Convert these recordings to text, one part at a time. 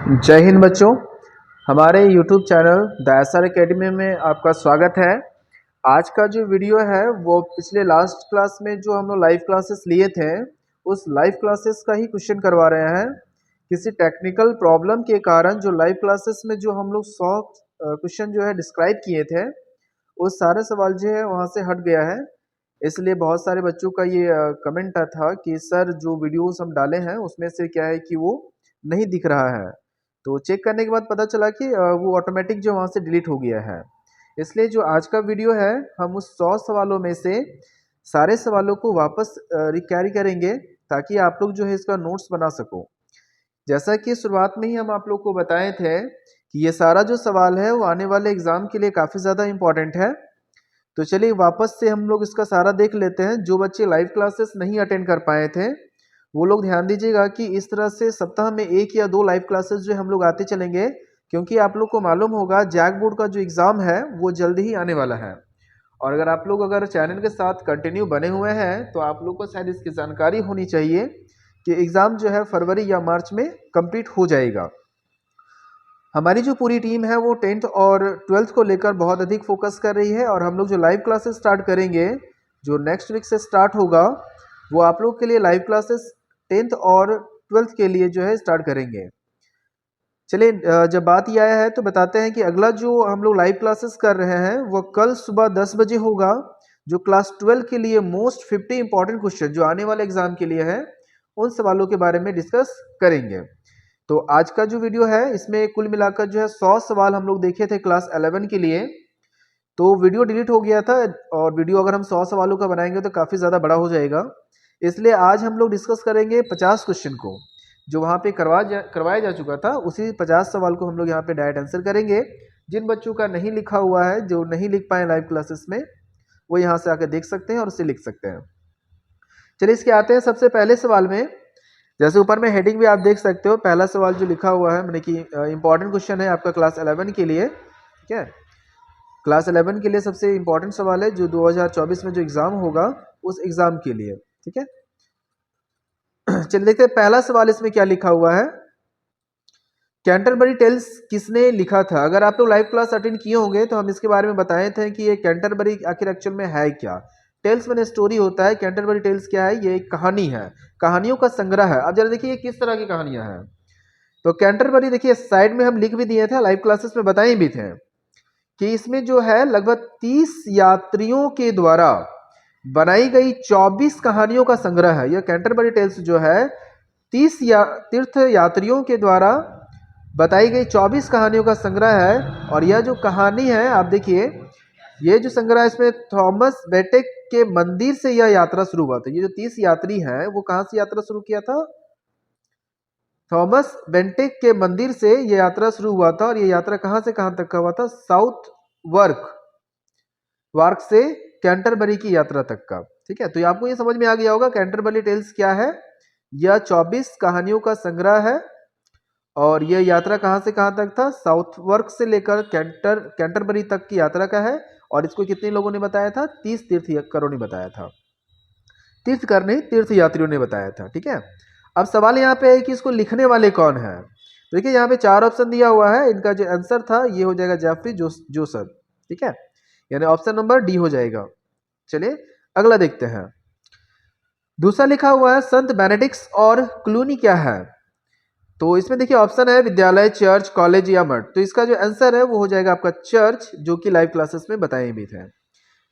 जय हिंद बच्चों। हमारे YouTube channel the SR academy में आपका स्वागत है। आज का जो वीडियो है वो पिछले लास्ट क्लास में जो हम लोग लाइव क्लासेस लिए थे उस लाइव क्लासेस का ही क्वेश्चन करवा रहे हैं। किसी टेक्निकल प्रॉब्लम के कारण जो लाइव क्लासेस में जो हम लोग 100 क्वेश्चन जो है डिस्क्राइब किए थे वो सारे सवाल जो है वहाँ से हट गया है। इसलिए बहुत सारे बच्चों का ये कमेंट था कि सर जो वीडियोस हम डाले हैं उसमें से क्या है कि वो नहीं दिख रहा है। तो चेक करने के बाद पता चला कि वो ऑटोमेटिक जो वहाँ से डिलीट हो गया है। इसलिए जो आज का वीडियो है हम उस 100 सवालों में से सारे सवालों को वापस रिकैरी करेंगे ताकि आप लोग जो है इसका नोट्स बना सको। जैसा कि शुरुआत में ही हम आप लोग को बताए थे कि ये सारा जो सवाल है वो आने वाले एग्जाम के लिए काफ़ी ज़्यादा इम्पोर्टेंट है। तो चलिए वापस से हम लोग इसका सारा देख लेते हैं। जो बच्चे लाइव क्लासेस नहीं अटेंड कर पाए थे वो लोग ध्यान दीजिएगा कि इस तरह से सप्ताह में 1 या 2 लाइव क्लासेस जो हम लोग आते चलेंगे, क्योंकि आप लोग को मालूम होगा जैक बोर्ड का जो एग्ज़ाम है वो जल्दी ही आने वाला है। और अगर चैनल के साथ कंटिन्यू बने हुए हैं तो आप लोग को शायद इसकी जानकारी होनी चाहिए कि एग्ज़ाम जो है फरवरी या मार्च में कंप्लीट हो जाएगा। हमारी जो पूरी टीम है वो 10th और 12th को लेकर बहुत अधिक फोकस कर रही है और हम लोग जो लाइव क्लासेस स्टार्ट करेंगे जो नेक्स्ट वीक से स्टार्ट होगा वो आप लोग के लिए लाइव क्लासेस 10th और 12th के लिए जो है स्टार्ट करेंगे। चलिए जब बात यह आया है तो बताते हैं कि अगला जो हम लोग लाइव क्लासेस कर रहे हैं वो कल सुबह 10 बजे होगा। जो क्लास 12 के लिए मोस्ट 50 इंपॉर्टेंट क्वेश्चन जो आने वाले एग्जाम के लिए है उन सवालों के बारे में डिस्कस करेंगे। तो आज का जो वीडियो है इसमें कुल मिलाकर जो है 100 सवाल हम लोग देखे थे क्लास 11 के लिए। तो वीडियो डिलीट हो गया था और वीडियो अगर हम 100 सवालों का बनाएंगे तो काफ़ी ज़्यादा बड़ा हो जाएगा। इसलिए आज हम लोग डिस्कस करेंगे 50 क्वेश्चन को जो वहाँ पे करवाया जा चुका था। उसी 50 सवाल को हम लोग यहाँ पे डायरेक्ट आंसर करेंगे। जिन बच्चों का नहीं लिखा हुआ है, जो नहीं लिख पाए लाइव क्लासेस में, वो यहाँ से आकर देख सकते हैं और उसे लिख सकते हैं। चलिए इसके आते हैं सबसे पहले सवाल में। जैसे ऊपर में हेडिंग भी आप देख सकते हो, पहला सवाल जो लिखा हुआ है मैंने कि इंपॉर्टेंट क्वेश्चन है आपका क्लास 11 के लिए। ठीक है, क्लास 11 के लिए सबसे इंपॉर्टेंट सवाल है जो 2024 में जो एग्जाम होगा उस एग्जाम के लिए। ठीक है, चलिए देखते हैं पहला सवाल इसमें क्या लिखा हुआ है। कैंटरबरी टेल्स किसने लिखा था? अगर आप लोग लाइव क्लास अटेंड किए होंगे तो हम इसके बारे में बताए थे कि ये कैंटरबरी आखिर एक्चुअल में है क्या। टेल्स मैंने स्टोरी होता है, कैंटरबरी टेल्स क्या है? ये एक कहानी है, कहानियों का संग्रह है। अब जरा देखिए किस तरह की कहानियां हैं। तो कैंटरबरी देखिए साइड में हम लिख भी दिए थे, लाइव क्लासेस में बताए भी थे कि इसमें जो है लगभग 30 यात्रियों के द्वारा बनाई गई 24 कहानियों का संग्रह है। यह कैंटरबरी टेल्स जो है 30 तीर्थ यात्रियों के द्वारा बताई गई 24 कहानियों का संग्रह है। और यह जो कहानी है आप देखिए, ये जो संग्रह है इसमें थॉमस बेटेक के मंदिर से यह यात्रा शुरू हुआ था। ये जो 30 यात्री हैं वो कहाँ से यात्रा शुरू किया था? थॉमस बेंटेक के मंदिर से यह यात्रा शुरू हुआ था। और ये यात्रा कहाँ से कहाँ तक का हुआ था? साउथ वार्क से कैंटरबरी की यात्रा तक का। ठीक है, तो आपको ये समझ में आ गया होगा कैंटरबरी टेल्स क्या है। यह 24 कहानियों का संग्रह है और यह यात्रा कहाँ से कहाँ तक था? साउथवर्क से लेकर कैंटरबरी तक की यात्रा का है। और इसको कितने लोगों ने बताया था? 30 तीर्थकरों ने बताया था। तीर्थकर नहीं, तीर्थ यात्रियों ने बताया था। ठीक है, अब सवाल यहाँ पे है कि इसको लिखने वाले कौन है। तो देखिए यहाँ पे 4 ऑप्शन दिया हुआ है, इनका जो आंसर था ये हो जाएगा जेफरी जोसेफ। ठीक है, यानी ऑप्शन नंबर डी हो जाएगा। चलिए अगला देखते हैं। दूसरा लिखा हुआ है संत बेनेडिक्ट्स और क्लूनी क्या है? तो इसमें देखिए ऑप्शन है विद्यालय, चर्च, कॉलेज या मठ। तो इसका जो आंसर है वो हो जाएगा आपका चर्च, जो कि लाइव क्लासेस में बताए भी थे।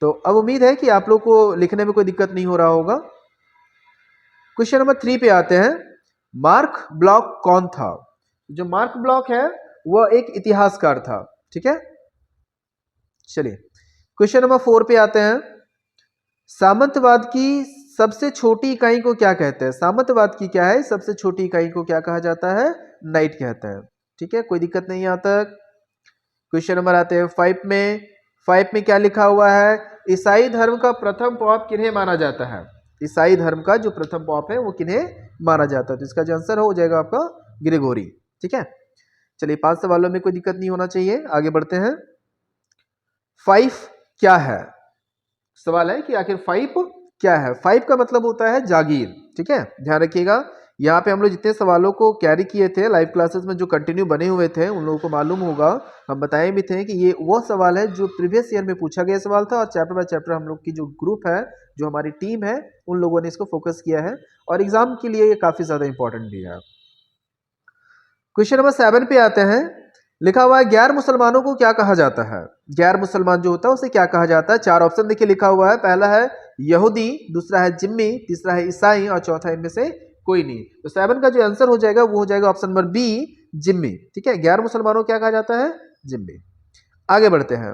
तो अब उम्मीद है कि आप लोग को लिखने में कोई दिक्कत नहीं हो रहा होगा। क्वेश्चन नंबर 3 पे आते हैं। मार्क ब्लॉक कौन था? जो मार्क ब्लॉक है वह एक इतिहासकार था। ठीक है, चलिए क्वेश्चन नंबर 4 पे आते हैं। सामंतवाद की सबसे छोटी इकाई को क्या कहते हैं? सामंतवाद की क्या है सबसे छोटी इकाई को क्या कहा जाता है? नाइट कहते हैं। ठीक है, कोई दिक्कत नहीं यहाँ तक। क्वेश्चन नंबर आते हैं 5 में। 5 में क्या लिखा हुआ है? ईसाई धर्म का प्रथम पॉप किन्हें माना जाता है? ईसाई धर्म का जो प्रथम पॉप है वो किन्हें माना जाता है? तो इसका जो आंसर हो जाएगा आपका ग्रेगोरी। ठीक है, चलिए 5 सवालों में कोई दिक्कत नहीं होना चाहिए। आगे बढ़ते हैं। 5 क्या है? सवाल है कि आखिर 5 क्या है? 5 का मतलब होता है जागीर। ठीक है, ध्यान रखिएगा यहाँ पे हम लोग जितने सवालों को कैरी किए थे लाइव क्लासेस में, जो कंटिन्यू बने हुए थे, उन लोगों को मालूम होगा, हम बताए भी थे कि ये वो सवाल है जो प्रीवियस ईयर में पूछा गया सवाल था, और चैप्टर बाय चैप्टर हम लोग की जो ग्रुप है, जो हमारी टीम है, उन लोगों ने इसको फोकस किया है, और एग्जाम के लिए ये काफी ज्यादा इंपॉर्टेंट भी है। क्वेश्चन नंबर 7 पे आते हैं। लिखा हुआ है गैर मुसलमानों को क्या कहा जाता है? गैर मुसलमान जो होता है उसे क्या कहा जाता है? 4 ऑप्शन देखिए लिखा हुआ है। पहला है यहूदी, दूसरा है जिम्मी, तीसरा है ईसाई, और चौथा इनमें से कोई नहीं। तो 7 का जो आंसर हो जाएगा वो हो जाएगा ऑप्शन नंबर बी, जिम्मी। ठीक है, गैर मुसलमानों को क्या कहा जाता है? जिम्मी। आगे बढ़ते हैं,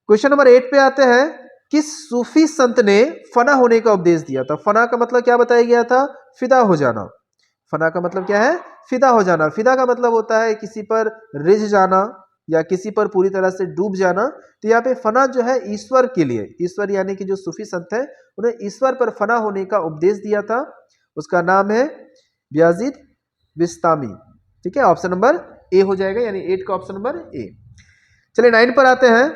क्वेश्चन नंबर 8 पे आते हैं। किस सूफी संत ने फना होने का उपदेश दिया था? फना का मतलब क्या बताया गया था? फिदा हो जाना। फना का मतलब क्या है? फिदा हो जाना। फिदा का मतलब होता है किसी पर रिझ जाना या किसी पर पूरी तरह से डूब जाना। तो यहाँ पे फना जो है ईश्वर के लिए, ईश्वर यानी कि जो सूफी संत है उन्हें ईश्वर पर फना होने का उपदेश दिया था। उसका नाम है ब्याजिद बिस्तामी। ठीक है, ऑप्शन नंबर ए हो जाएगा, यानी 8 का ऑप्शन नंबर ए। चलिए 9 पर आते हैं।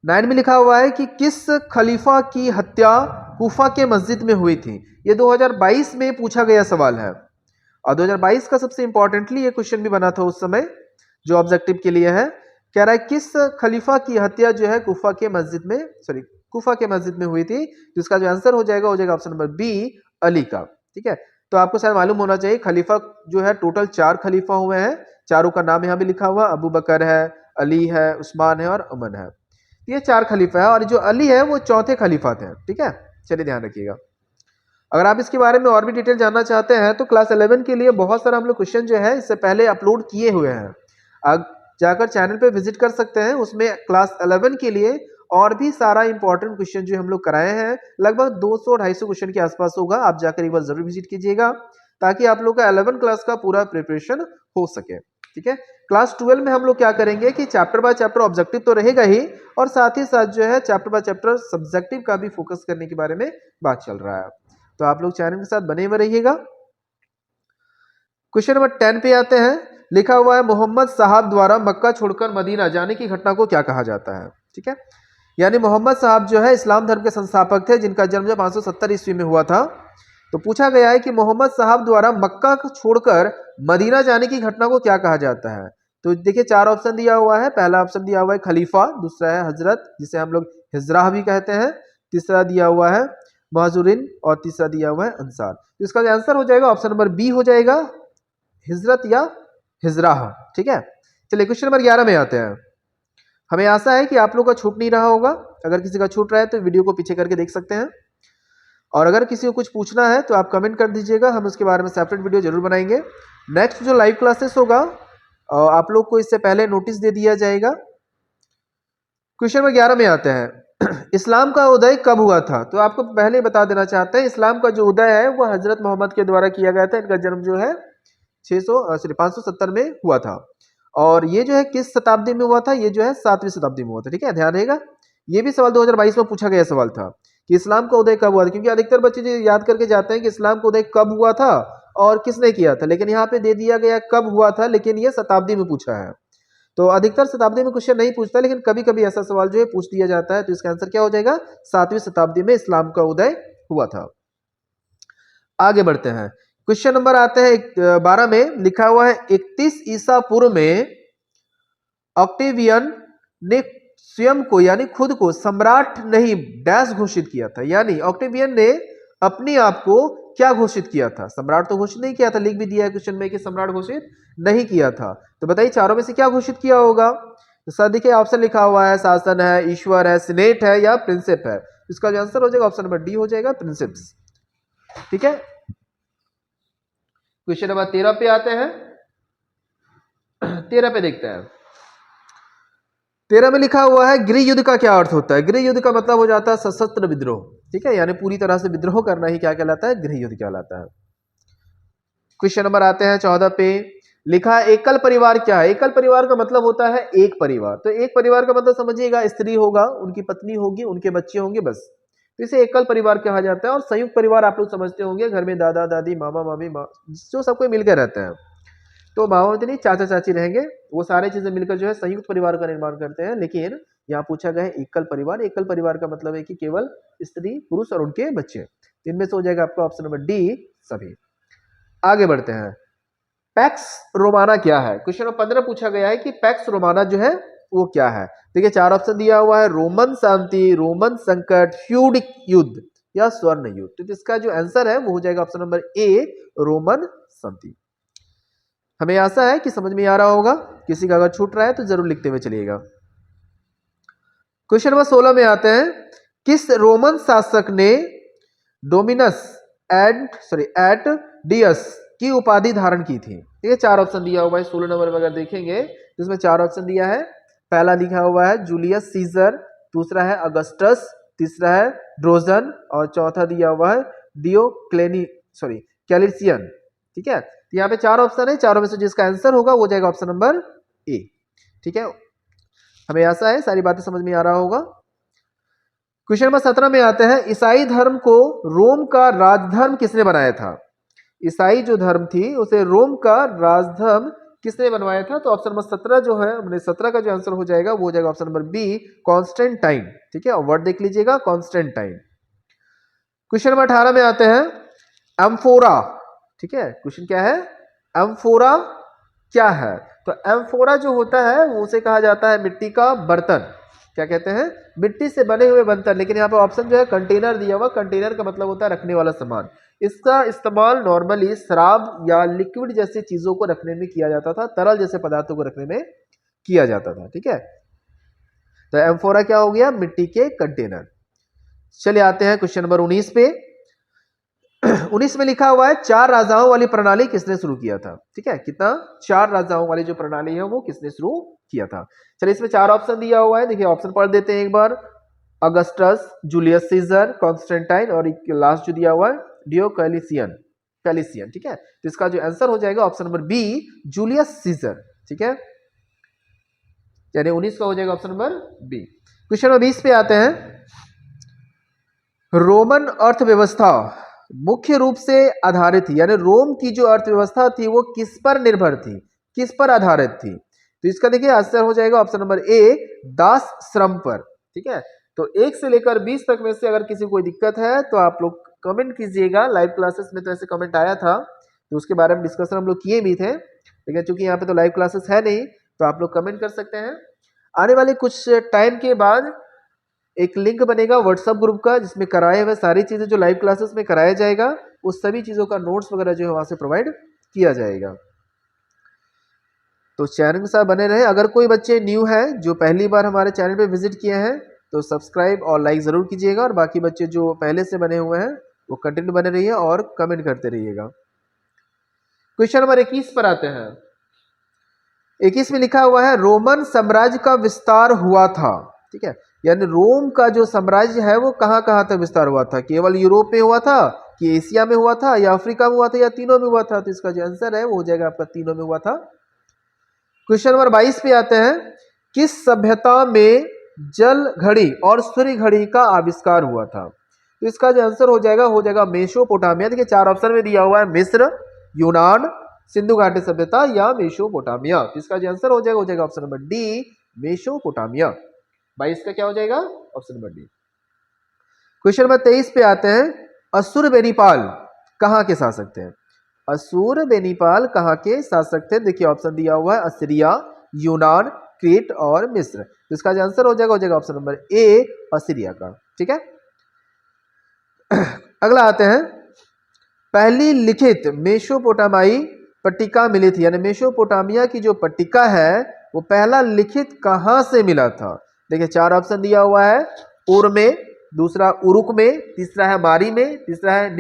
9 में लिखा हुआ है कि किस खलीफा की हत्या कूफा के मस्जिद में हुई थी? ये 2022 में पूछा गया सवाल है, और 2022 का सबसे इंपॉर्टेंटली ये क्वेश्चन भी बना था उस समय, जो ऑब्जेक्टिव के लिए है। कह रहा है किस खलीफा की हत्या जो है कूफा के मस्जिद में, सॉरी कूफा के मस्जिद में हुई थी? तो इसका जो आंसर हो जाएगा ऑप्शन नंबर बी, अली का। ठीक है, तो आपको शायद मालूम होना चाहिए खलीफा जो है टोटल 4 खलीफा हुए हैं। चारों का नाम यहाँ भी लिखा हुआ, अबू बकर है, अली है, उस्मान है और उमर है। ये 4 खलीफा है, और जो अली है वो चौथे खलीफा थे। ठीक है, चलिए ध्यान रखिएगा। अगर आप इसके बारे में और भी डिटेल जानना चाहते हैं तो क्लास 11 के लिए बहुत सारा हम लोग क्वेश्चन जो है इससे पहले अपलोड किए हुए हैं, आप जाकर चैनल पे विजिट कर सकते हैं। उसमें क्लास 11 के लिए और भी सारा इंपॉर्टेंट क्वेश्चन जो हम लोग कराए हैं, लगभग 200-250 क्वेश्चन के आसपास होगा। आप जाकर एक बार जरूर विजिट कीजिएगा, ताकि आप लोग का 11 क्लास का पूरा प्रिपरेशन हो सके। ठीक है, क्लास 12 में हम लोग क्या करेंगे कि चैप्टर बाय चैप्टर ऑब्जेक्टिव तो रहेगा ही, और साथ ही साथ जो है चैप्टर बाय चैप्टर सब्जेक्टिव का भी फोकस करने के बारे में बात चल रहा है। तो आप लोग चैनल के साथ बने हुए रहिएगा। क्वेश्चन नंबर 10 पे आते हैं। लिखा हुआ है मोहम्मद साहब द्वारा मक्का छोड़कर मदीना जाने की घटना को क्या कहा जाता है? ठीक है, यानी मोहम्मद साहब जो है इस्लाम धर्म के संस्थापक थे, जिनका जन्म जब 570 ईस्वी में हुआ था। तो पूछा गया है कि मोहम्मद साहब द्वारा मक्का को छोड़कर मदीना जाने की घटना को क्या कहा जाता है? तो देखिए 4 ऑप्शन दिया हुआ है। पहला ऑप्शन दिया हुआ है खलीफा, दूसरा है हजरत जिसे हम लोग हिजरा भी कहते हैं, तीसरा दिया हुआ है महाजुरीन, और तीसरा दिया हुआ है अंसार। तो इसका आंसर हो जाएगा ऑप्शन नंबर बी हो जाएगा, हिजरत या हिजराह। ठीक है, चलिए क्वेश्चन नंबर 11 में आते हैं। हमें आशा है कि आप लोग का छूट नहीं रहा होगा। अगर किसी का छूट रहा है तो वीडियो को पीछे करके देख सकते हैं, और अगर किसी को कुछ पूछना है तो आप कमेंट कर दीजिएगा, हम उसके बारे में सेपरेट वीडियो जरूर बनाएंगे। नेक्स्ट जो लाइव क्लासेस होगा आप लोग को इससे पहले नोटिस दे दिया जाएगा। क्वेश्चन नंबर 11 में आते हैं। इस्लाम का उदय कब हुआ था? तो आपको पहले बता देना चाहते हैं, इस्लाम का जो उदय है वो हजरत मोहम्मद के द्वारा किया गया था। इनका जन्म जो है 570 में हुआ था, और ये जो है किस शताब्दी में हुआ था? ये जो है 7वीं शताब्दी में हुआ था। ठीक है, ध्यान रहेगा। ये भी सवाल 2022 में पूछा गया सवाल था कि इस्लाम का उदय कब हुआ था, क्योंकि अधिकतर बच्चे जो याद करके जाते हैं कि इस्लाम का उदय कब हुआ था और किसने किया था, लेकिन यहाँ पे दे दिया गया कब हुआ था, लेकिन ये शताब्दी में पूछा है। तो अधिकतर शताब्दी में क्वेश्चन नहीं पूछता, लेकिन कभी कभी ऐसा सवाल जो है पूछ दिया जाता है। तो इसका आंसर क्या हो जाएगा? 7वीं शताब्दी में इस्लाम का उदय हुआ था। आगे बढ़ते हैं, क्वेश्चन नंबर आते हैं 12 में। लिखा हुआ है 31 ईसा पूर्व में ऑक्टेवियन ने स्वयं को यानी खुद को सम्राट नहीं डैश घोषित किया था। यानी ऑक्टेवियन ने अपने आप को क्या घोषित किया था? सम्राट तो घोषित नहीं किया था, लिख भी दिया है क्वेश्चन में कि सम्राट घोषित नहीं किया था। तो बताइए चारों में से क्या घोषित किया होगा? तो सर देखिए ऑप्शन लिखा हुआ है, शासन है, ईश्वर है, सिनेट है या प्रिंसिप है। इसका जो आंसर हो जाएगा ऑप्शन नंबर डी हो जाएगा, प्रिंसिप्स। ठीक है, क्वेश्चन नंबर 13 पे आते हैं। 13 पे देखते हैं। 13 में लिखा हुआ है गृह युद्ध का क्या अर्थ होता है? गृह युद्ध का मतलब हो जाता है सशस्त्र विद्रोह। ठीक है, यानी पूरी तरह से विद्रोह करना ही क्या कहलाता है? गृह युद्ध कहलाता है। क्वेश्चन नंबर आते हैं 14 पे। लिखा है एकल परिवार क्या है? एकल परिवार का मतलब होता है एक परिवार। तो एक परिवार का मतलब समझिएगा स्त्री होगा, उनकी पत्नी होगी, उनके बच्चे होंगे, बस। तो इसे एकल परिवार कहा जाता है। और संयुक्त परिवार आप लोग समझते होंगे, घर में दादा दादी, मामा मामी, जो सब कोई मिलकर रहते हैं। तो मामा नहीं, चाचा चाची रहेंगे, वो सारे चीजें मिलकर जो है संयुक्त परिवार का निर्माण करते हैं। लेकिन यहाँ पूछा गया है एकल परिवार। एकल परिवार का मतलब है कि केवल स्त्री, पुरुष और उनके बच्चे। इनमें से हो जाएगा आपका ऑप्शन नंबर डी सभी। आगे बढ़ते हैं, पैक्स रोमाना क्या है? क्वेश्चन नंबर 15 पूछा गया है कि पैक्स रोमाना जो है वो क्या है। देखिए 4 ऑप्शन दिया हुआ है, रोमन शांति, रोमन संकट, फ्यूड युद्ध या स्वर्ण युद्ध। तो इसका जो आंसर है वो हो जाएगा ऑप्शन नंबर ए, रोमन शांति। हमें आशा है कि समझ में आ रहा होगा, किसी का अगर छूट रहा है तो जरूर लिखते हुए चलिएगा। क्वेश्चन नंबर 16 में आते हैं, किस रोमन शासक ने डोमिनस एट डियस की उपाधि धारण की थी? ठीक है, 4 ऑप्शन दिया हुआ है 16 नंबर में अगर देखेंगे तो इसमें 4 ऑप्शन दिया है। पहला लिखा हुआ है जूलियस सीजर, दूसरा है अगस्टस, तीसरा है ड्रोजन और चौथा दिया हुआ है कैलिसियन। ठीक है, तो यहाँ पे 4 ऑप्शन है, चारों में से जिसका आंसर होगा वो जाएगा ऑप्शन नंबर ए। ठीक है, हमें आशा है सारी बातें समझ में आ रहा होगा। क्वेश्चन नंबर 17 में आते हैं, ईसाई धर्म को रोम का राजधर्म किसने बनाया था? ईसाई जो धर्म थी उसे रोम का राजधर्म किसने बनवाया था? तो ऑप्शन नंबर 17 जो है, हमने 17 का जो आंसर हो जाएगा वो हो जाएगा ऑप्शन नंबर बी, कॉन्स्टेंटाइन। ठीक है, वर्ड देख लीजिएगा, कॉन्स्टेंटाइन। क्वेश्चन नंबर 18 में आते हैं, एम्फोरा। ठीक है, क्वेश्चन क्या है? एम्फोरा क्या है? तो एम्फोरा जो होता है वो उसे कहा जाता है मिट्टी का बर्तन। क्या कहते हैं? मिट्टी से बने हुए बर्तन। लेकिन यहाँ पे ऑप्शन जो है कंटेनर दिया हुआ, कंटेनर का मतलब होता है रखने वाला सामान। इसका इस्तेमाल नॉर्मली शराब या लिक्विड जैसी चीजों को रखने में किया जाता था, तरल जैसे पदार्थों को रखने में किया जाता था। ठीक है, तो एम्फोरा क्या हो गया? मिट्टी के कंटेनर। चलिए आते हैं क्वेश्चन नंबर 19 पे। 19 में लिखा हुआ है, 4 राजाओं वाली प्रणाली किसने शुरू किया था? ठीक है, कितना? 4 राजाओं वाली जो प्रणाली है वो किसने शुरू किया था? चलिए इसमें 4 ऑप्शन दिया हुआ है, देखिए ऑप्शन पढ़ देते हैं एक बार। अगस्टस, जूलियस सीजर, कॉन्स्टेंटाइन और लास्ट जो दिया हुआ है डियोक्लेशियन। ठीक है, तो इसका जो आंसर हो जाएगा option number B, Julius Caesar. ठीक है, यानी 19 का हो जाएगा option number B. Question number 20 पे आते हैं, रोमन अर्थव्यवस्था मुख्य रूप से आधारित थी, यानी रोम की जो अर्थव्यवस्था थी वो किस पर निर्भर थी, किस पर आधारित थी? तो इसका देखिए आंसर हो जाएगा ऑप्शन नंबर ए, दास श्रम पर। ठीक है, तो 1 से लेकर 20 तक में से अगर किसी को कोई दिक्कत है तो आप लोग कमेंट कीजिएगा। लाइव क्लासेस में तो ऐसे कमेंट आया था तो उसके बारे में डिस्कशन हम लोग किए भी थे, लेकिन चूंकि यहाँ पे तो लाइव क्लासेस है नहीं तो आप लोग कमेंट कर सकते हैं। आने वाले कुछ टाइम के बाद एक लिंक बनेगा व्हाट्सएप ग्रुप का, जिसमें कराए हुए सारी चीजें जो लाइव क्लासेस में कराया जाएगा उस सभी चीजों का नोट्स वगैरह जो है वहां से प्रोवाइड किया जाएगा। तो चैनल के साथ बने रहे। अगर कोई बच्चे न्यू है जो पहली बार हमारे चैनल पे विजिट किए हैं तो सब्सक्राइब और लाइक जरूर कीजिएगा, और बाकी बच्चे जो पहले से बने हुए हैं वो कंटिन्यू बने रहिए और कमेंट करते रहिएगा। क्वेश्चन नंबर 21 पर आते हैं। 21 में लिखा हुआ है, रोमन साम्राज्य का विस्तार हुआ था। ठीक है, यानी रोम का जो साम्राज्य है वो कहां कहां तक विस्तार हुआ था? केवल यूरोप में हुआ था, कि एशिया में हुआ था, या अफ्रीका में हुआ था, या तीनों में हुआ था? तो इसका जो आंसर है वो हो जाएगा आपका तीनों में हुआ था। क्वेश्चन नंबर 22 पे आते हैं, किस सभ्यता में जल घड़ी और सूर्य घड़ी का आविष्कार हुआ था? तो इसका जो आंसर हो जाएगा मेसोपोटामिया। देखिए 4 ऑप्शन में दिया हुआ है, मिस्र, यूनान, सिंधु घाटी सभ्यता या मेसोपोटामिया। तो इसका जो आंसर हो जाएगा ऑप्शन नंबर डी, मेसोपोटामिया। 22 का क्या हो जाएगा? Option number D. Question number 23 पे आते हैं, असुर बेनीपाल कहां के शासक थे? असुर बेनीपाल कहां के शासक थे? देखिए ऑप्शन दिया हुआ है, असीरिया, यूनान, क्रीट और मिस्र। तो इसका जो आंसर हो जाएगा ऑप्शन नंबर ए, असीरिया का। ठीक है, अगला आते हैं, पहली लिखित मेसोपोटामियाई पट्टिका मिली थी, यानी मेसोपोटामिया की जो पट्टिका है वो पहला लिखित कहां से मिला था? देखिए 4 ऑप्शन दिया हुआ है, उर में, दूसरा उरुक में, तीसरा है मारी में, तीसरा है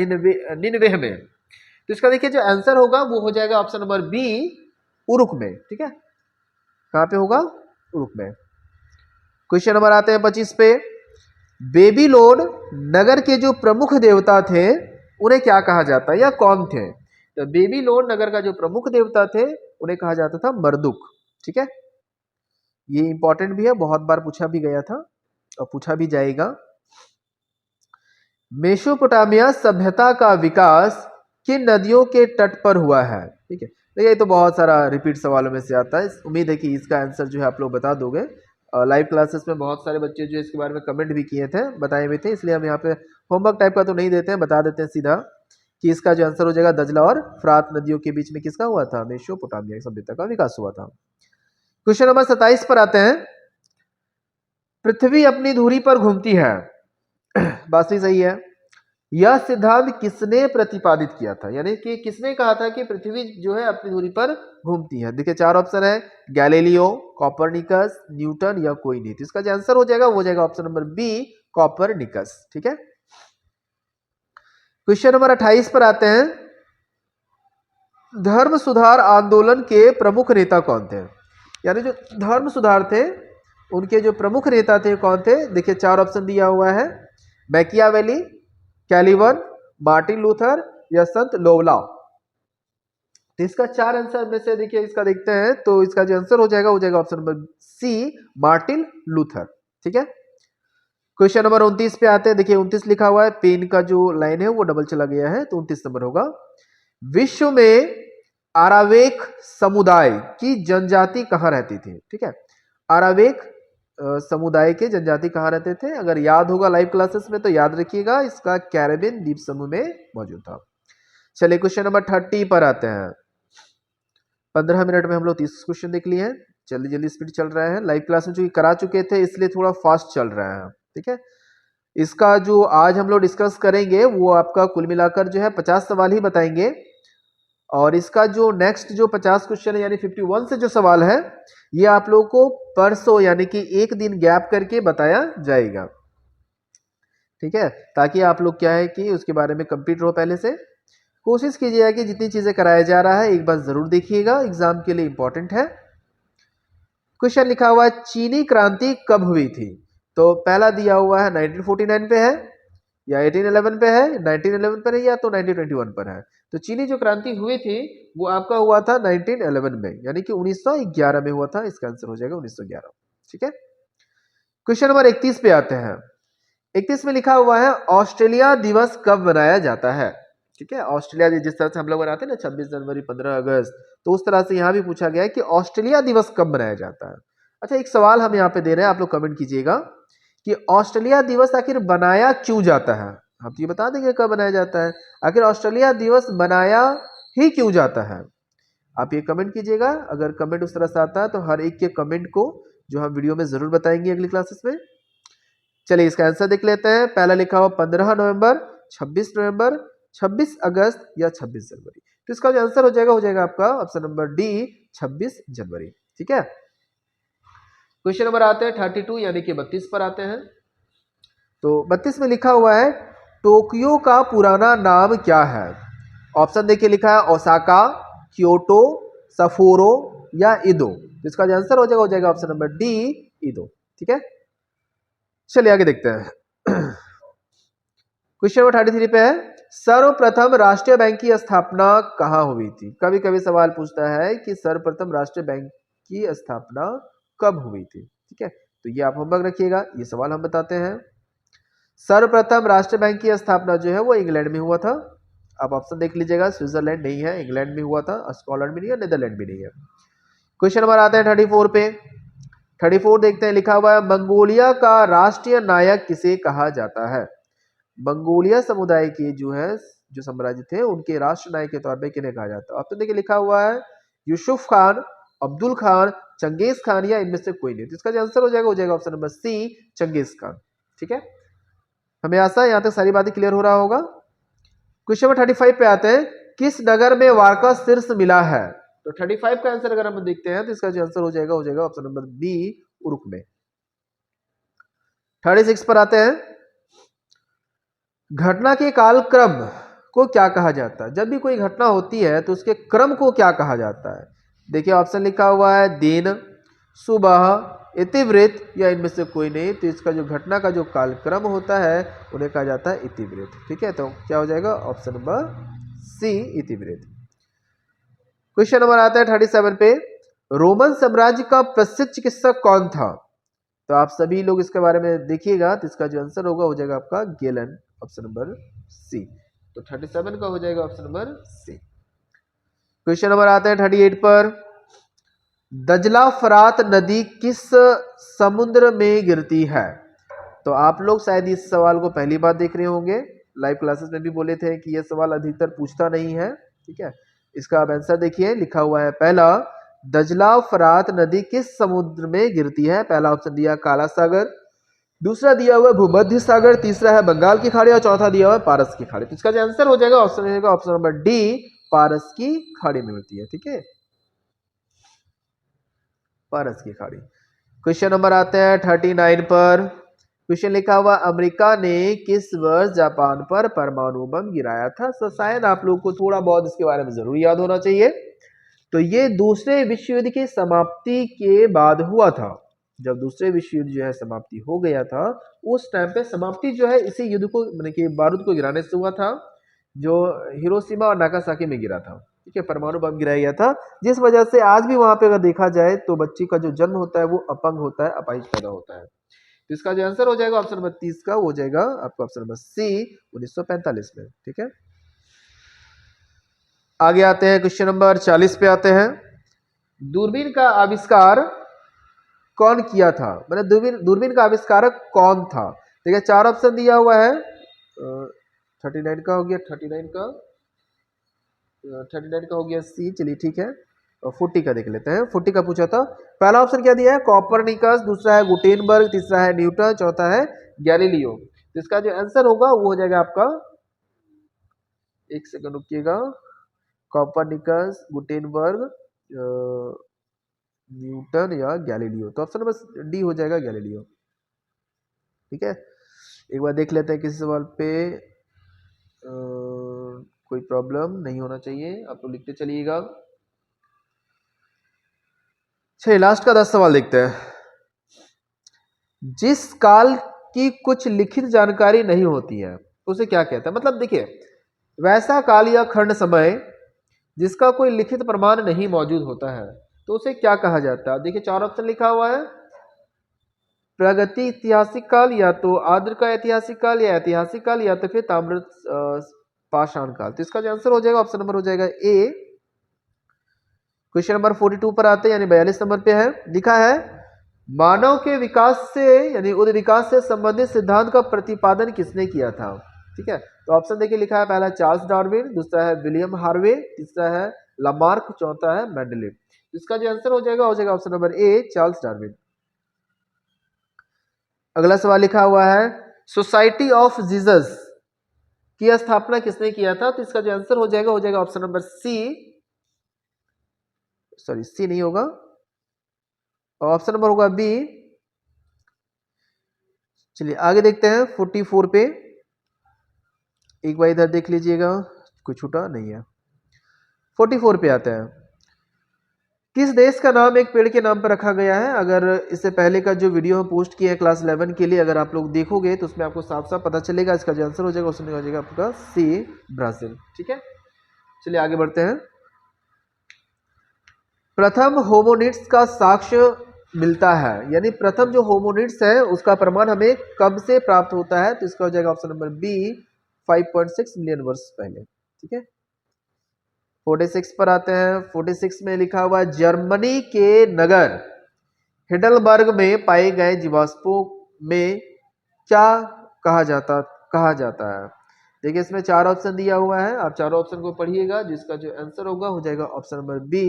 निनवेह में। तो इसका देखिए जो आंसर होगा वो हो जाएगा ऑप्शन नंबर बी, उरुक में। ठीक है, कहां पे होगा? उरुक में। क्वेश्चन नंबर आते हैं 25 पे, बेबीलोन नगर के जो प्रमुख देवता थे उन्हें क्या कहा जाता है या कौन थे? तो बेबीलोन नगर का जो प्रमुख देवता थे उन्हें कहा जाता था मर्दुक। ठीक है, ये इंपॉर्टेंट भी है, बहुत बार पूछा भी गया था और पूछा भी जाएगा। मेसोपोटामिया सभ्यता का विकास किन नदियों के तट पर हुआ है? ठीक है, देखिए ये तो बहुत सारा रिपीट सवालों में से आता है, उम्मीद है कि इसका आंसर जो है आप लोग बता दोगे। लाइव क्लासेस में बहुत सारे बच्चे जो इसके बारे में कमेंट भी किए थे, बताए भी थे, इसलिए हम यहाँ पे होमवर्क टाइप का तो नहीं देते हैं, बता देते हैं सीधा कि इसका जो आंसर हो जाएगा दजला और फरात नदियों के बीच में किसका हुआ था, मेसोपोटामिया सभ्यता का विकास हुआ था। क्वेश्चन नंबर 27 पर आते हैं। पृथ्वी अपनी धुरी पर घूमती है, बात सही है। यह सिद्धांत किसने प्रतिपादित किया था, यानी कि किसने कहा था कि पृथ्वी जो है अपनी धुरी पर घूमती है। देखिए 4 ऑप्शन है, गैलीलियो, कॉपरनिकस, न्यूटन या कोई नहीं। तो इसका जो आंसर हो जाएगा वो हो जाएगा ऑप्शन नंबर बी, कॉपरनिकस। ठीक है, क्वेश्चन नंबर 28 पर आते हैं। धर्म सुधार आंदोलन के प्रमुख नेता कौन थे, यानी जो धर्म सुधार थे उनके जो प्रमुख नेता थे कौन थे। देखिए 4 ऑप्शन दिया हुआ है, मैकियावेली, कैलिवन, मार्टिन लूथर या संत लोवला। तो इसका 4 आंसर में से देखिए इसका देखते हैं, तो इसका जो आंसर हो जाएगा option number C, Martin Luther. ठीक है, क्वेश्चन नंबर 29 पे आते हैं। देखिए 29 लिखा हुआ है, पेन का जो लाइन है वो डबल चला गया है, तो 29 नंबर होगा। विश्व में अरावेक समुदाय की जनजाति कहाँ रहती थी। ठीक है, अरावेक समुदाय के जनजाति कहाँ रहते थे, अगर याद होगा लाइव क्लासेस में तो याद रखिएगा, इसका कैरेबियन द्वीप समूह में मौजूद था। चलिए क्वेश्चन नंबर 30 पर आते हैं। 15 मिनट में हम लोग 30 क्वेश्चन देख लिए हैं, जल्दी जल्दी स्पीड चल रहा है। लाइव क्लास में चूंकि करा चुके थे इसलिए थोड़ा फास्ट चल रहा है। ठीक है, इसका जो आज हम लोग डिस्कस करेंगे वो आपका कुल मिलाकर जो है 50 सवाल ही बताएंगे, और इसका जो नेक्स्ट जो 50 क्वेश्चन है यानी 51 से जो सवाल है ये आप लोगों को परसों यानी कि एक दिन गैप करके बताया जाएगा। ठीक है, ताकि आप लोग क्या है कि उसके बारे में कंप्लीट रहो। पहले से कोशिश कीजिएगा कि जितनी चीजें कराया जा रहा है एक बार जरूर देखिएगा, एग्जाम के लिए इंपॉर्टेंट है। क्वेश्चन लिखा हुआ है, चीनी क्रांति कब हुई थी। तो पहला दिया हुआ है 1949 पे है, या 1811 पे है, 1911 पर है, या तो 1921 पर है। तो चीनी जो क्रांति हुई थी वो आपका हुआ था 1911 में, यानी कि 1911 में हुआ था। इसका आंसर हो जाएगा 1911। ठीक है, क्वेश्चन नंबर 31 पे आते हैं। 31 में लिखा हुआ है, ऑस्ट्रेलिया दिवस कब मनाया जाता है। ठीक है, ऑस्ट्रेलिया जिस तरह से हम लोग मनाते हैं ना 26 जनवरी, 15 अगस्त, तो उस तरह से यहाँ भी पूछा गया है कि ऑस्ट्रेलिया दिवस कब मनाया जाता है। अच्छा, एक सवाल हम यहाँ पे दे रहे हैं, आप लोग कमेंट कीजिएगा कि ऑस्ट्रेलिया दिवस आखिर बनाया क्यों जाता है। आप ये बता देंगे कब बनाया जाता है, आखिर ऑस्ट्रेलिया दिवस बनाया ही क्यों जाता है। आप ये कमेंट कीजिएगा, अगर कमेंट उस तरह से आता है तो हर एक के कमेंट को जो हम वीडियो में जरूर बताएंगे अगली क्लासेस में। चलिए इसका आंसर देख लेते हैं। पहला लिखा हुआ 15 नवंबर, 26 नवंबर, 26 अगस्त या 26 जनवरी। तो इसका जो आंसर हो जाएगा आपका ऑप्शन नंबर डी, 26 जनवरी। ठीक है, क्वेश्चन नंबर आते हैं 32 यानी कि 32 पर आते हैं। तो 32 में लिखा हुआ है, टोक्यो का पुराना नाम क्या है। ऑप्शन देखिए लिखा है, ओसाका, क्योटो, सफोरो या इदो। तो इसका जो आंसर हो जाएगा ऑप्शन नंबर डी, इदो। ठीक है, चलिए आगे देखते हैं। क्वेश्चन नंबर 33 पे है, सर्वप्रथम राष्ट्रीय बैंक की स्थापना कहाँ हुई थी। कभी कभी सवाल पूछता है कि सर्वप्रथम राष्ट्रीय बैंक की स्थापना कब हुई थी। ठीक है, तो ये आप होमवर्क रखिएगा, ये सवाल हम बताते हैं। सर्वप्रथम राष्ट्रीय बैंक की स्थापना जो है वो इंग्लैंड में हुआ था। आप ऑप्शन देख लीजिएगा, स्विट्जरलैंड नहीं है, इंग्लैंड में हुआ था, स्कॉटलैंड भी नहीं है, नीदरलैंड भी नहीं है। क्वेश्चन नंबर आता है 34 पे। 34 देखते हैं, लिखा हुआ है, मंगोलिया का राष्ट्रीय नायक किसे कहा जाता है। मंगोलिया समुदाय के जो है जो साम्राज्य थे उनके राष्ट्र नायक के तौर पे किन्हें कहा जाता है। ऑप्शन देखिए लिखा हुआ है, यूसुफ खान, अब्दुल खान, चंगेज खान या इनमें से कोई नहीं। तो इसका जो आंसर हो जाएगा option number C, Genghis Khan. ठीक है, हमें आशा है यहाँ तक सारी बातें क्लियर हो रहा होगा। क्वेश्चन नंबर 35 पे आते हैं, किस नगर में वारका शीर्ष मिला है। तो 35 का आंसर अगर हम देखते हैं तो इसका जो आंसर हो जाएगा ऑप्शन नंबर बी, उरुक में। 36 पर आते हैं, घटना के कालक्रम को क्या कहा जाता है। जब भी कोई घटना होती है तो उसके क्रम को क्या कहा जाता है। देखिए ऑप्शन लिखा हुआ है, दिन, सुबह, इतिवृत्त या इनमें से कोई नहीं। तो इसका जो घटना का जो कालक्रम होता है उन्हें कहा जाता है इतिवृत्त। ठीक है, तो क्या हो जाएगा ऑप्शन नंबर सी, इतिवृत्त। क्वेश्चन नंबर आता है 37 पे, रोमन साम्राज्य का प्रसिद्ध चिकित्सक कौन था। तो आप सभी लोग इसके बारे में देखिएगा, तो इसका जो आंसर हो जाएगा आपका गेलन, ऑप्शन नंबर सी। तो 37 का हो जाएगा option number C. Question number आता है 38 पर, दजला फरात नदी किस समुद्र में गिरती है? तो आप लोग शायद इस सवाल को पहली बार देख रहे होंगे। लाइव क्लासेस में भी बोले थे कि यह सवाल अधिकतर पूछता नहीं है। ठीक है, इसका आप आंसर देखिए, लिखा हुआ है पहला, दजला फरात नदी किस समुद्र में गिरती है? पहला ऑप्शन दिया काला सागर, दूसरा दिया हुआ भूमध्य सागर, तीसरा है बंगाल की खाड़ी और चौथा दिया हुआ है पारस की खाड़ी। तो इसका जो आंसर हो जाएगा ऑप्शन नंबर डी, पारस की खाड़ी में मिलती है। ठीक है, पारस की खाड़ी। क्वेश्चन नंबर आते हैं 39 पर। क्वेश्चन लिखा हुआ, अमेरिका ने किस वर्ष जापान पर परमाणु बम गिराया था? तो शायद आप लोग को थोड़ा बहुत इसके बारे में जरूर याद होना चाहिए। तो ये दूसरे विश्व युद्ध की समाप्ति के बाद हुआ था। जब दूसरे विश्व युद्ध जो है समाप्ति हो गया था, उस टाइम पे समाप्ति जो है इसी युद्ध को मतलब कि बारूद को गिराने से हुआ था, जो हिरोशिमा और नागासाकी में गिरा था। ठीक है, परमाणु बम गिराया गया था, जिस वजह से आज भी वहां पे अगर देखा जाए तो बच्चे का जो जन्म होता है वो अपंग होता है, अपाहिज पैदा होता है। तो इसका जो आंसर हो जाएगा ऑप्शन नंबर 30 का, हो जाएगा आपका ऑप्शन नंबर सी, 1945 में। ठीक है, आगे आते हैं क्वेश्चन नंबर 40 पे आते हैं। दूरबीन का आविष्कार कौन किया था? मतलब दूरबीन का आविष्कारक कौन था? देखिए, चार ऑप्शन दिया हुआ है। 39 का हो गया, 39 का हो गया सी, चलिए ठीक है। और 40 का देख लेते हैं। 40 का पूछा था, पहला ऑप्शन क्या दिया है? कॉपरनिकस, दूसरा है गुटेनबर्ग, तीसरा है न्यूटन, चौथा है गैलीलियो। तो इसका जो आंसर होगा वो हो जाएगा आपका, एक सेकंड रुकिएगा, कॉपरनिकस, गुटेनबर्ग, न्यूटन या गैलीलियो। तो ऑप्शन नंबर डी हो जाएगा, गैलीलियो। ठीक है, एक बार देख लेते हैं किसी सवाल पे कोई प्रॉब्लम नहीं होना चाहिए, आप लोग लिखते चलिएगा। चलिए लास्ट का 10 सवाल देखते हैं। जिस काल की कुछ लिखित जानकारी नहीं होती है उसे क्या कहते हैं? मतलब देखिए, वैसा काल या खंड समय जिसका कोई लिखित प्रमाण नहीं मौजूद होता है, तो उसे क्या कहा जाता है? देखिए, चार ऑप्शन लिखा हुआ है, प्रगति ऐतिहासिक काल, या तो आद्र का ऐतिहासिक काल, या ऐतिहासिक काल, या तो फिर ताम्र पाषाण काल। तो इसका जो आंसर हो जाएगा ऑप्शन नंबर हो जाएगा ए। क्वेश्चन नंबर 42 पर आते हैं, यानी 42 नंबर पे है, लिखा है, मानव के विकास से यानी उद विकास से संबंधित सिद्धांत का प्रतिपादन किसने किया था? ठीक है, तो ऑप्शन देखिए, लिखा है पहला चार्ल्स डार्विन, दूसरा है विलियम हार्वे, तीसरा है लामार्क, चौथा है मेंडलीव। इसका जो आंसर हो जाएगा option number A, Charles Darwin. अगला सवाल लिखा हुआ है, सोसाइटी ऑफ जीसस की स्थापना किसने किया था? तो इसका जो आंसर हो जाएगा option number C, sorry C नहीं होगा, ऑप्शन नंबर होगा बी। चलिए आगे देखते हैं 44 पे, एक बार इधर देख लीजिएगा, कुछ छूटा नहीं है। 44 पे आते हैं, किस देश का नाम एक पेड़ के नाम पर रखा गया है? अगर इससे पहले का जो वीडियो हम पोस्ट किया है क्लास 11 के लिए, अगर आप लोग देखोगे तो उसमें आपको साफ साफ पता चलेगा। इसका जो आंसर हो जाएगा उसमें हो जाएगा आपका सी, ब्राजील। ठीक है, चलिए आगे बढ़ते हैं। प्रथम होमोनिड्स का साक्ष्य मिलता है, यानी प्रथम जो होमोनिड्स है उसका प्रमाण हमें कब से प्राप्त होता है? तो इसका हो जाएगा ऑप्शन नंबर बी, 5.6 मिलियन वर्ष पहले। ठीक है, 46 पर आते हैं। 46 में लिखा हुआ है, जर्मनी के नगर हिडलबर्ग में पाए गए जीवाश्मों में क्या कहा जाता है? देखिए, इसमें चार ऑप्शन दिया हुआ है, आप चारों ऑप्शन को पढ़िएगा, जिसका जो आंसर होगा हो जाएगा ऑप्शन नंबर बी।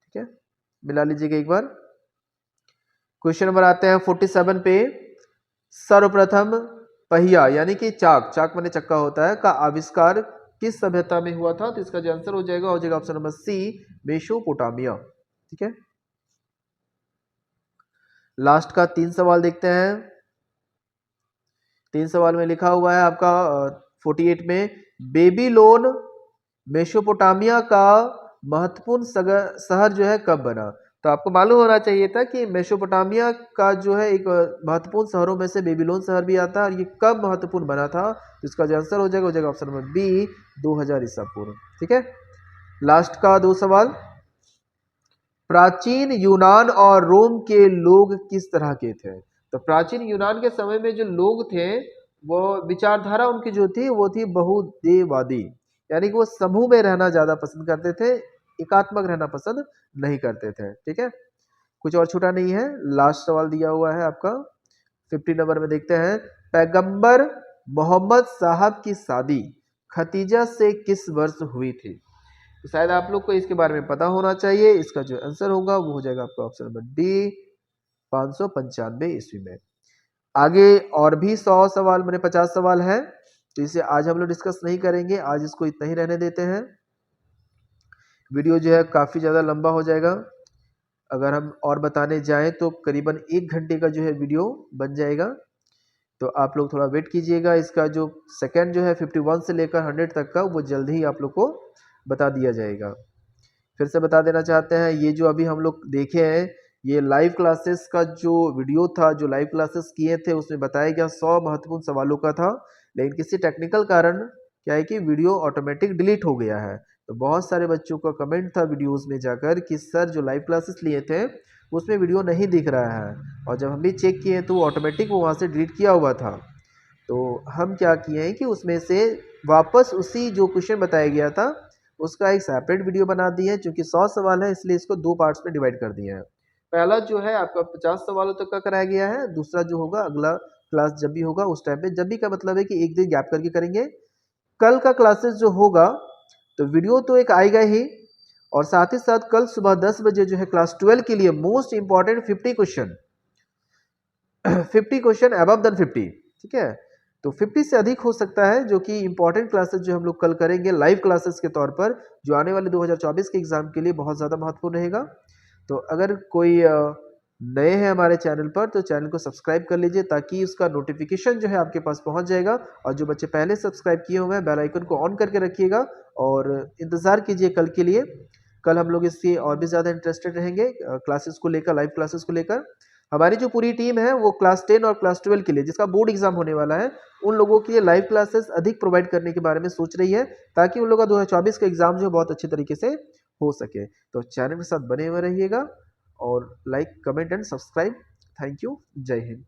ठीक है, मिला लीजिएगा एक बार। क्वेश्चन नंबर आते हैं 47 पे, सर्वप्रथम पहिया यानी कि चाक माने चक्का होता है, का आविष्कार किस सभ्यता में हुआ था? तो इसका जो आंसर हो जाएगा ऑप्शन नंबर सी, मेसोपोटामिया। ठीक है, लास्ट का 3 सवाल देखते हैं। 3 सवाल में लिखा हुआ है आपका 48 में, बेबीलोन मेसोपोटामिया का महत्वपूर्ण शहर जो है कब बना? तो आपको मालूम होना चाहिए था कि मेसोपोटामिया का जो है एक महत्वपूर्ण शहरों में से बेबीलोन शहर भी आता है, और ये कब महत्वपूर्ण बना था? तो इसका जो आंसर हो जाएगा ऑप्शन नंबर बी, 2000 ईसा पूर्व। ठीक है, लास्ट का 2 सवाल, प्राचीन यूनान और रोम के लोग किस तरह के थे? तो प्राचीन यूनान के समय में जो लोग थे, वो विचारधारा उनकी जो थी वो थी बहुदेववादी, यानी कि वो समूह में रहना ज्यादा पसंद करते थे, एकात्मक रहना पसंद नहीं करते थे। ठीक है, कुछ और छूटा नहीं है। लास्ट सवाल दिया हुआ है आपका 50 नंबर में, देखते हैं। पैगंबर मोहम्मद साहब की शादी खतीजा से किस वर्ष हुई थी? तो शायद आप लोग को इसके बारे में पता होना चाहिए। इसका जो आंसर होगा वो हो जाएगा आपका ऑप्शन नंबर डी, 595 ईस्वी में। आगे और भी 100 सवाल, मैंने 50 सवाल है, तो इसे आज हम लोग डिस्कस नहीं करेंगे। आज इसको इतना ही रहने देते हैं। वीडियो जो है काफ़ी ज़्यादा लंबा हो जाएगा। अगर हम और बताने जाएं तो करीबन 1 घंटे का जो है वीडियो बन जाएगा। तो आप लोग थोड़ा वेट कीजिएगा। इसका जो सेकंड जो है 51 से लेकर 100 तक का, वो जल्द ही आप लोग को बता दिया जाएगा। फिर से बता देना चाहते हैं, ये जो अभी हम लोग देखे हैं, ये लाइव क्लासेस का जो वीडियो था, जो लाइव क्लासेस किए थे, उसमें बताया गया 100 महत्वपूर्ण सवालों का था। लेकिन किसी टेक्निकल कारण क्या है कि वीडियो ऑटोमेटिक डिलीट हो गया है। तो बहुत सारे बच्चों का कमेंट था वीडियोस में जाकर कि सर जो लाइव क्लासेस लिए थे उसमें वीडियो नहीं दिख रहा है, और जब हम भी चेक किए तो ऑटोमेटिक वो वहाँ से डिलीट किया हुआ था। तो हम क्या किए हैं कि उसमें से वापस उसी जो क्वेश्चन बताया गया था उसका एक सेपरेट वीडियो बना दिए हैं। चूंकि 100 सवाल है इसलिए इसको 2 पार्ट्स में डिवाइड कर दिए हैं। पहला जो है आपका 50 सवालों तक का कराया गया है। दूसरा जो होगा अगला क्लास जब भी होगा उस टाइम पे, जब भी का मतलब है कि एक दिन गैप करके करेंगे। कल का क्लासेस जो होगा तो वीडियो तो एक आएगा ही, और साथ ही साथ कल सुबह 10 बजे जो है क्लास 12 के लिए most important 50 question 50 question above than 50। ठीक है, तो 50 से अधिक हो सकता है, जो कि इंपॉर्टेंट क्लासेस जो हम लोग कल करेंगे लाइव क्लासेस के तौर पर, जो आने वाले 2024 के एग्जाम के लिए बहुत ज़्यादा महत्वपूर्ण रहेगा। तो अगर कोई नए हैं हमारे चैनल पर तो चैनल को सब्सक्राइब कर लीजिए, ताकि उसका नोटिफिकेशन जो है आपके पास पहुंच जाएगा। और जो बच्चे पहले सब्सक्राइब किए हुए हैं बेल आइकन को ऑन करके रखिएगा और इंतज़ार कीजिए कल के लिए। कल हम लोग इससे और भी ज़्यादा इंटरेस्टेड रहेंगे क्लासेस को लेकर, लाइव क्लासेस को लेकर। हमारी जो पूरी टीम है वो क्लास 10 और क्लास 12 के लिए, जिसका बोर्ड एग्जाम होने वाला है, उन लोगों के लिए लाइव क्लासेस अधिक प्रोवाइड करने के बारे में सोच रही है, ताकि उन लोगों का 2024 का एग्जाम जो है बहुत अच्छे तरीके से हो सके। तो चैनल के साथ बने हुए रहिएगा और like, comment and subscribe. Thank you. जय हिंद।